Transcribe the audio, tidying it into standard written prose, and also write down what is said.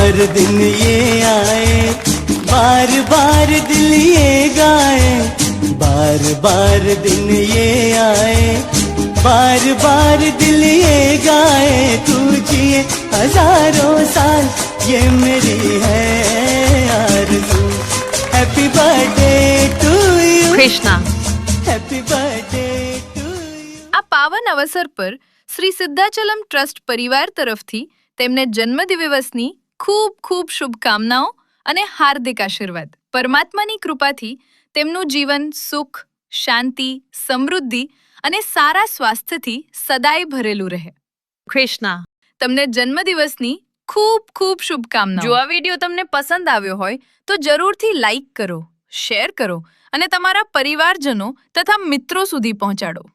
बार दिन ये आए, बार बार दिल ये गाए, बार बार दिन ये आए, बार बार दिल ये गाए, तू जिए हजारों साल ये मेरी है आरज़ू। Happy birthday to you Krishna. Happy birthday to you. આ પાવન અવસર પર શ્રી સિદ્ધાચલમ ટ્રસ્ટ પરિવાર તરફથી તેમને જન્મદિવસની ખૂબ ખૂબ શુભકામનાઓ અને હાર્દિક આશીર્વાદ। પરમાત્માની કૃપાથી તેમનું જીવન સુખ, શાંતિ, સમૃદ્ધિ અને સારા સ્વાસ્થ્યથી સદાય ભરેલું રહે। કૃષ્ણા। તમને જન્મદિવસની ખૂબ ખૂબ શુભકામનાઓ। જો આ વિડીયો તમને પસંદ આવ્યો હોય તો જરૂરથી લાઈક કરો, શેર કરો અને તમારા પરિવારજનો તથા મિત્રો સુધી પહોંચાડો।